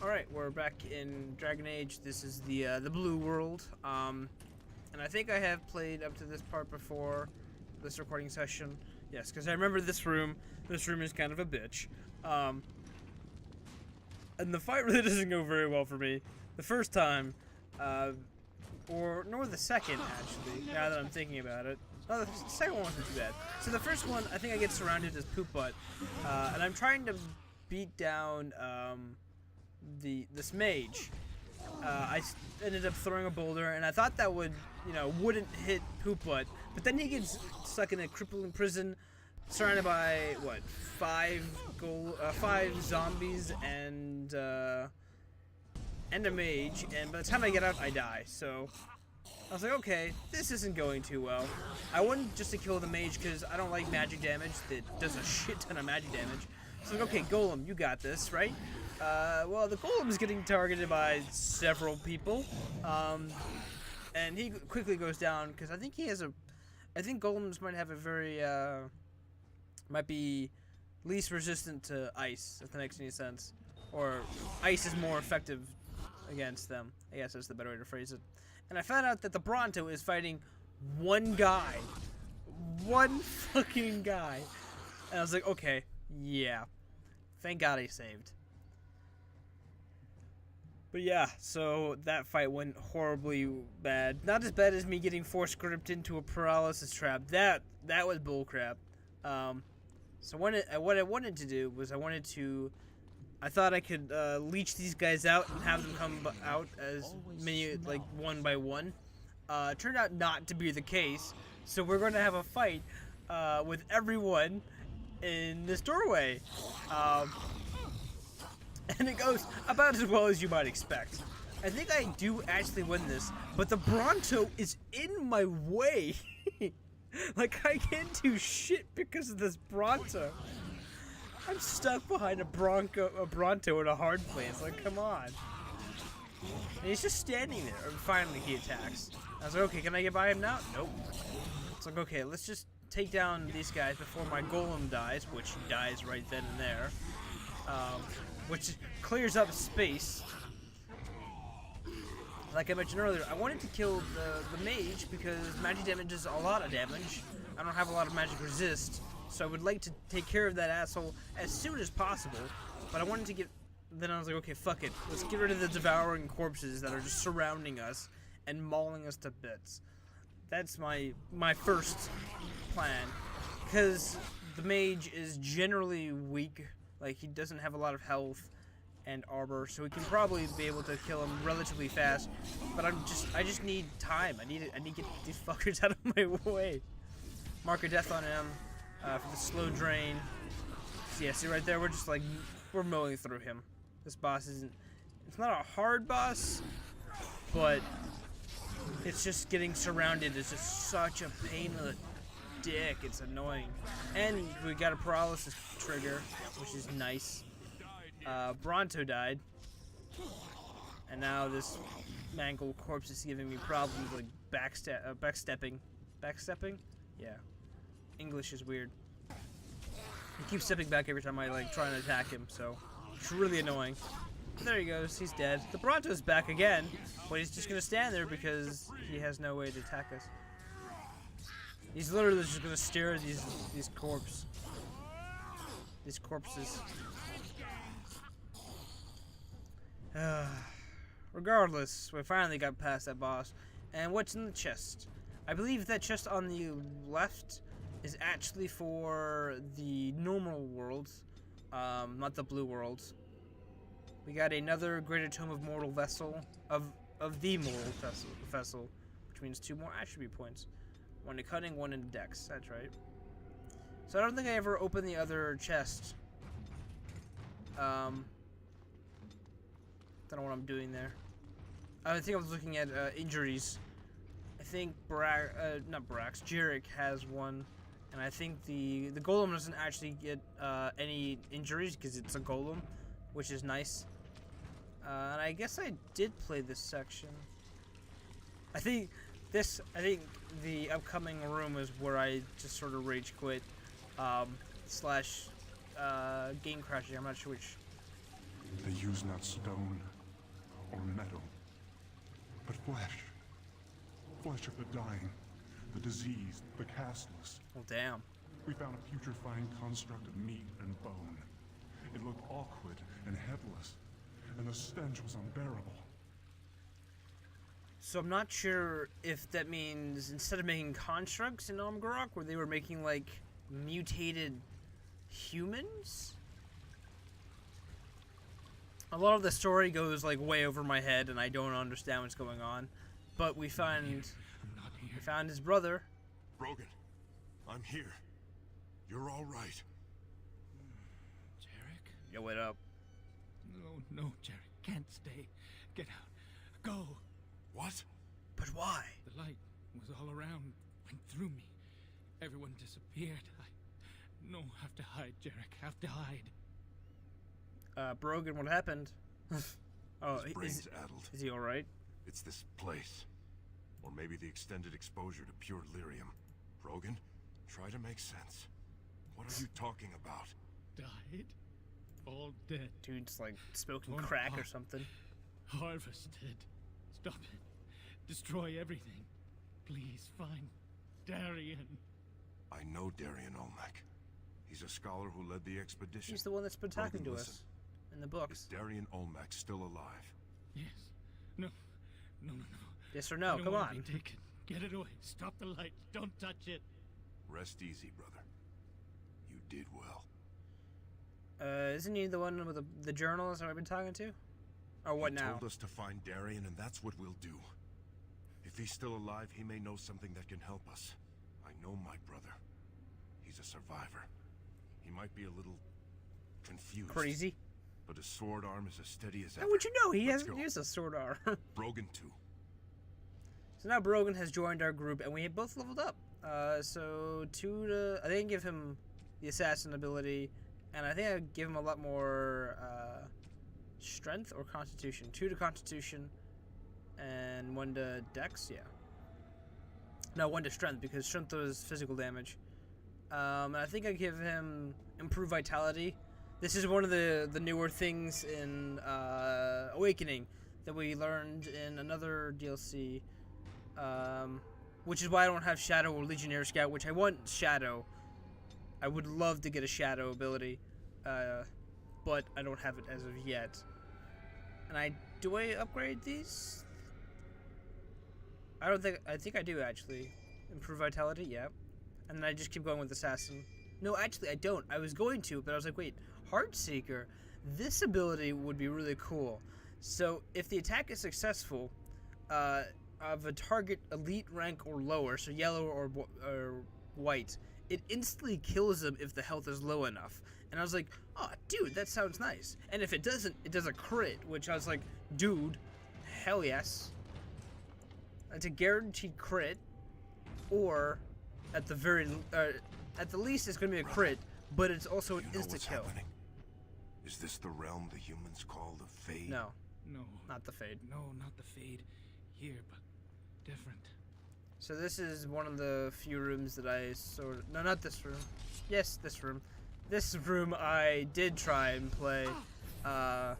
Alright, we're back in Dragon Age. This is the blue world. And I think I have played up to this part before this recording session. Yes, because I remember this room. This room is kind of a bitch. And the fight really doesn't go very well for me. The first time, nor the second, actually, now that I'm thinking about it. Oh, the second one wasn't too bad. So the first one, I think I get surrounded as poop butt. And I'm trying to beat down, this mage. I ended up throwing a boulder, and I thought that would, wouldn't hit poop butt. But then he gets stuck in a crippling prison, surrounded by what, five zombies and a mage. And by the time I get out, I die. So I was like, okay, this isn't going too well. I wanted just to kill the mage because I don't like magic damage that does a shit ton of magic damage. So like, okay, Golem, you got this, right? Well, the Golem is getting targeted by several people, and he quickly goes down because I think I think Golems might have a very, might be least resistant to ice, if that makes any sense. Or ice is more effective against them. I guess that's the better way to phrase it. And I found out that the Bronto is fighting one guy. One fucking guy. And I was like, okay, yeah. Thank God he saved. But yeah, so that fight went horribly bad. Not as bad as me getting force gripped into a paralysis trap. That was bullcrap. So what I wanted to do was I thought I could leech these guys out and have them come out as many, like, one by one. Turned out not to be the case. So we're going to have a fight with everyone in this doorway. And it goes about as well as you might expect. I think I do actually win this, but the Bronto is in my way. Like, I can't do shit because of this Bronto. I'm stuck behind a Bronto in a hard place. Like, come on. And he's just standing there. And finally, he attacks. I was like, okay, can I get by him now? Nope. It's like, okay, let's just take down these guys before my Golem dies, which he dies right then and there. Which clears up space. Like I mentioned earlier, I wanted to kill the mage because magic damage is a lot of damage. I don't have a lot of magic resist, so I would like to take care of that asshole as soon as possible. But I wanted to get... Then I was like, okay, fuck it. Let's get rid of the devouring corpses that are just surrounding us and mauling us to bits. That's my first plan. Because the mage is generally weak. Like, he doesn't have a lot of health and armor, so we can probably be able to kill him relatively fast. But I just need time. I need to get these fuckers out of my way. Mark of death on him for the slow drain. So yeah, see right there, we're mowing through him. This boss it's not a hard boss, but it's just getting surrounded is just such a pain in the dick. It's annoying. And we got a paralysis trigger, which is nice. Bronto died, and now this mangled corpse is giving me problems like backstepping. Backstepping? Yeah. English is weird. He keeps stepping back every time I try and attack him, so it's really annoying. There he goes. He's dead. The Bronto's back again, but he's just gonna stand there because he has no way to attack us. He's literally just gonna stare at these corpses. Regardless, we finally got past that boss. And what's in the chest? I believe that chest on the left is actually for the normal worlds, not the blue worlds. We got another Greater Tome of Mortal Vessel, of the Mortal Vessel, which means 2 more attribute points. 1 to cunning, 1 in dex. That's right. So I don't think I ever opened the other chest. Don't know what I'm doing there. I think I was looking at injuries. I think Jarek has one, and I think the Golem doesn't actually get any injuries because it's a Golem, which is nice. And I guess I did play this section. I think the upcoming room is where I just sort of rage quit, / game crashing. I'm not sure which They use not stone or metal, but flesh. Flesh of the dying, the diseased, the castless. Well, damn. We found a putrefying construct of meat and bone. It looked awkward and headless, and the stench was unbearable. So I'm not sure if that means instead of making constructs in Amgarrak, where they were making like mutated humans. A lot of the story goes like way over my head, and I don't understand what's going on. But we found his brother. Brogan, I'm here. You're all right. Jarek? Yo, wait up. No, Jarek. Can't stay. Get out. Go. What? But why? The light was all around, went through me. Everyone disappeared. Have to hide, Jarek. Have to hide. Brogan, what happened? Oh, His brain's addled. Is he alright? It's this place. Or maybe the extended exposure to pure lyrium. Brogan, try to make sense. What are you talking about? Died? All dead. Dude's like smoking Torn crack or apart. something. Harvested. Stop it. Destroy everything. Please find Darian. I know Darian Olmec. He's a scholar who led the expedition. He's the one that's been talking Brogan, to listen. us in the Is books. Darian Olmec still alive? Yes. No. Yes or I no? don't Come wanna on. be taken. Get it away. Stop the light. Don't touch it. Rest easy, brother. You did well. Isn't he the one with the journalist I've been talking to? Or what He now? told us to find Darian, and that's what we'll do. If he's still alive, he may know something that can help us. I know my brother. He's a survivor. He might be a little confused. Crazy. But his sword arm is as steady as ever. How would you know? He Let's hasn't go. used a sword arm. Brogan too. So now Brogan has joined our group, and we have both leveled up. So 2 to... I didn't give him the assassin ability, and I think I give him a lot more strength or constitution. 2 to constitution, and 1 to dex, yeah. No, 1 to strength, because strength was physical damage. And I think I give him improved vitality. This is one of the newer things in Awakening that we learned in another DLC. Which is why I don't have Shadow or Legionnaire Scout, which I want Shadow. I would love to get a Shadow ability, but I don't have it as of yet. And do I upgrade these? I think I do actually. Improve Vitality, yeah. And then I just keep going with Assassin. No, actually I don't. I was going to, but I was like, wait, Heartseeker. This ability would be really cool. So if the attack is successful, of a target elite rank or lower, so yellow or white, it instantly kills them if the health is low enough. And I was like, oh, dude, that sounds nice. And if it doesn't, it does a crit, which I was like, dude, hell yes. It's a guaranteed crit, or at the least, it's going to be a crit, but it's also an You know insta what's kill. happening? Is this the realm the humans call the Fade? No, No. not the Fade. No, not the Fade. Here, but different. So this is one of the few rooms that I sort of... No, not this room. Yes, this room. This room I did try and play on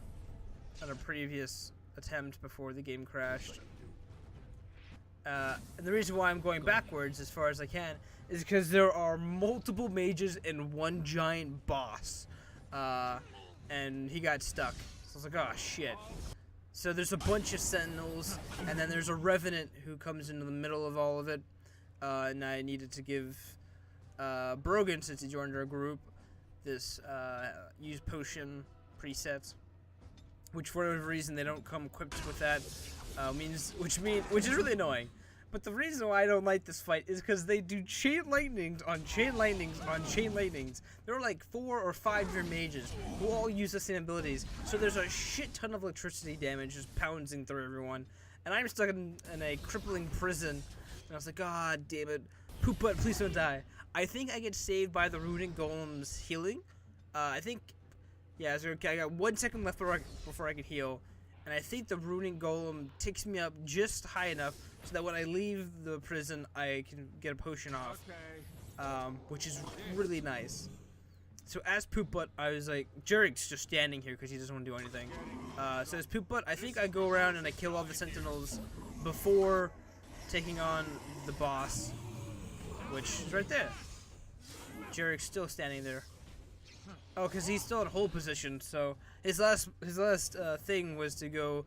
a previous attempt before the game crashed. And the reason why I'm going backwards as far as I can is because there are multiple mages and one giant boss. And he got stuck. So I was like, oh shit. So there's a bunch of sentinels, and then there's a revenant who comes into the middle of all of it. And I needed to give Brogan, since he joined our group, this use potion preset, which for whatever reason they don't come equipped with that, which is really annoying. But the reason why I don't like this fight is because they do chain lightnings on chain lightnings on chain lightnings. There are like 4 or 5 your mages who all use the same abilities, so there's a shit ton of electricity damage just pouncing through everyone. And I'm stuck in a crippling prison, and I was like, God damn it, poop butt, please don't die. I think I get saved by the rooting golem's healing. I think, yeah, so okay, I got 1 second left before I can heal. And I think the rooting golem takes me up just high enough so that when I leave the prison, I can get a potion off, which is really nice. So as Poop Butt, I was like, Jarek's just standing here because he doesn't want to do anything. So as Poop Butt, I think I go around and I kill all the sentinels before taking on the boss, which is right there. Jarek's still standing there. Oh, because he's still in hold position. So his last thing was to go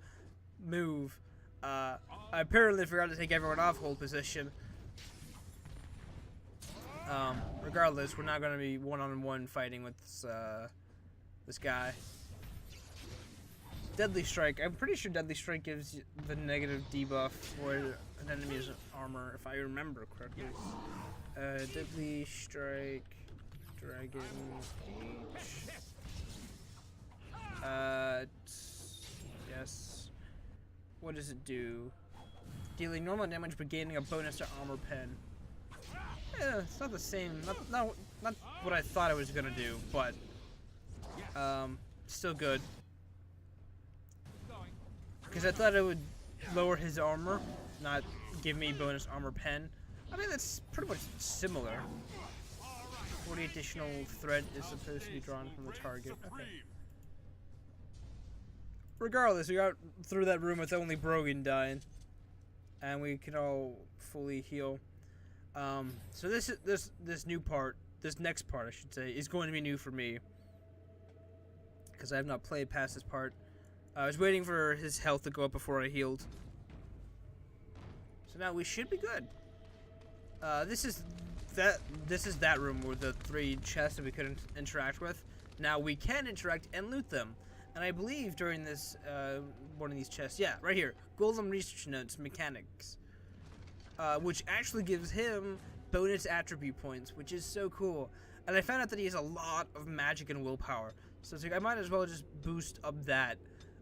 move. I apparently forgot to take everyone off hold position. Regardless, we're not going to be one-on-one fighting with this guy. Deadly Strike. I'm pretty sure Deadly Strike gives you the negative debuff for an enemy's armor, if I remember correctly. Deadly Strike, Dragon Age. Yes. What does it do? Dealing normal damage but gaining a bonus to armor pen. Yeah, it's not the same. Not what I thought it was gonna do, but still good. Because I thought it would lower his armor, not give me bonus armor pen. I mean, that's pretty much similar. 40 additional thread is supposed to be drawn from the target. Okay. Regardless, we got through that room with only Brogan dying, and we can all fully heal. So this new part, this next part I should say, is going to be new for me because I have not played past this part. I was waiting for his health to go up before I healed. So now we should be good. This is that room with the 3 chests that we couldn't interact with. Now we can interact and loot them. And I believe during this one of these chests, yeah, right here, Golem Research Notes Mechanics. Which actually gives him bonus attribute points, which is so cool. And I found out that he has a lot of magic and willpower, so it's like I might as well just boost up that.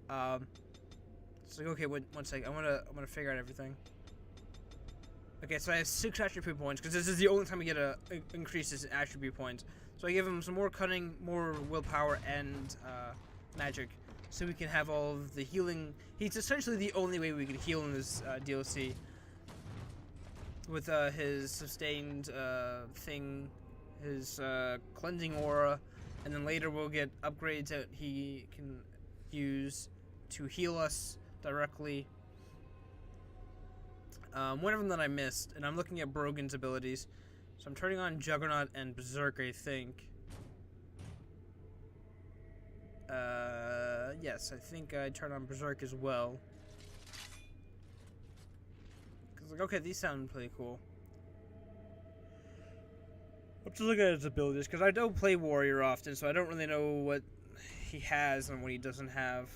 It's like, okay, one second, I'm gonna figure out everything. Okay, so I have 6 attribute points because this is the only time we get to increase his attribute points. So I give him some more cunning, more willpower, and magic, so we can have all of the healing. He's essentially the only way we can heal in this DLC. With his sustained thing, his cleansing aura, and then later we'll get upgrades that he can use to heal us directly. One of them that I missed, and I'm looking at Brogan's abilities, so I'm turning on Juggernaut and Berserk, I think. Yes, I think I turned on Berserk as well. Like, okay, these sound pretty cool. I'm just looking at his abilities because I don't play Warrior often, so I don't really know what he has and what he doesn't have.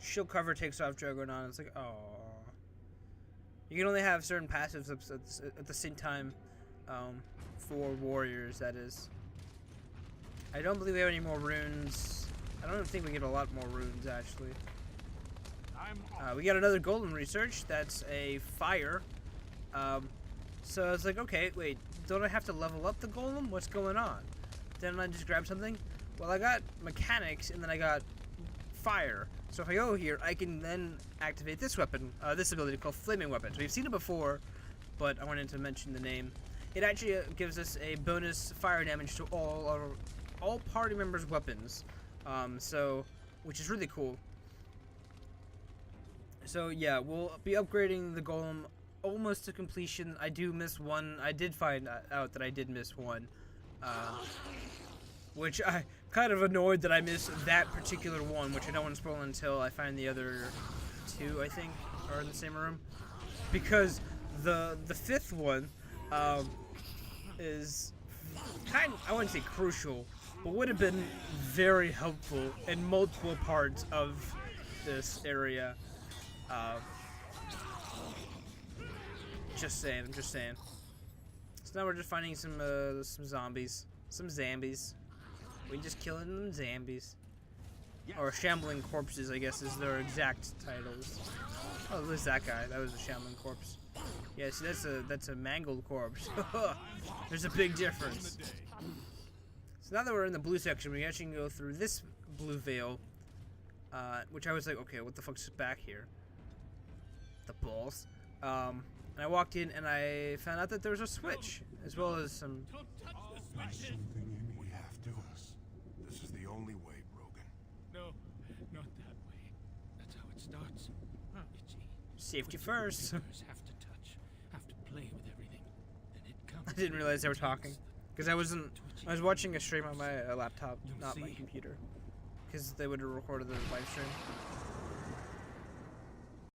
Shield cover takes off Juggernaut. It's like, oh, you can only have certain passives at the same time for warriors. That is. I don't believe we have any more runes. I don't think we get a lot more runes actually. We got another golden research. That's a fire. So it's like, okay, wait, don't I have to level up the golem? What's going on? Didn't I just grab something? Well, I got mechanics and then I got fire. So if I go here, I can then activate this weapon, this ability called Flaming Weapons. We've seen it before, but I wanted to mention the name. It actually gives us a bonus fire damage to all party members' weapons. Which is really cool. So yeah, we'll be upgrading the golem almost to completion. I do miss one. I did find out that I did miss one, which I kind of annoyed that I missed that particular one, which I don't want to spoil until I find the other 2, I think, are in the same room, because the 5th one is kind of, I wouldn't say crucial, but would have been very helpful in multiple parts of this area. Just saying, I'm just saying. So now we're just finding some zombies. Some zambies. We're just killing them zombies. Or shambling corpses, I guess, is their exact titles. Oh, there's that guy. That was a shambling corpse. Yeah, see, that's a mangled corpse. There's a big difference. So now that we're in the blue section, we actually can go through this blue veil. Which I was like, okay, what the fuck's back here? The balls. And I walked in and I found out that there was a switch. as well as some. Don't touch the There's switches! something in We here have to. with us. This is the only way, Brogan. No, not that way. That's how it starts. Itchy. Safety first. Fingers have to touch, have to play with everything. Then it comes. I didn't realize they were talking because I was watching a stream on my laptop, not my computer, because they would have recorded the live stream.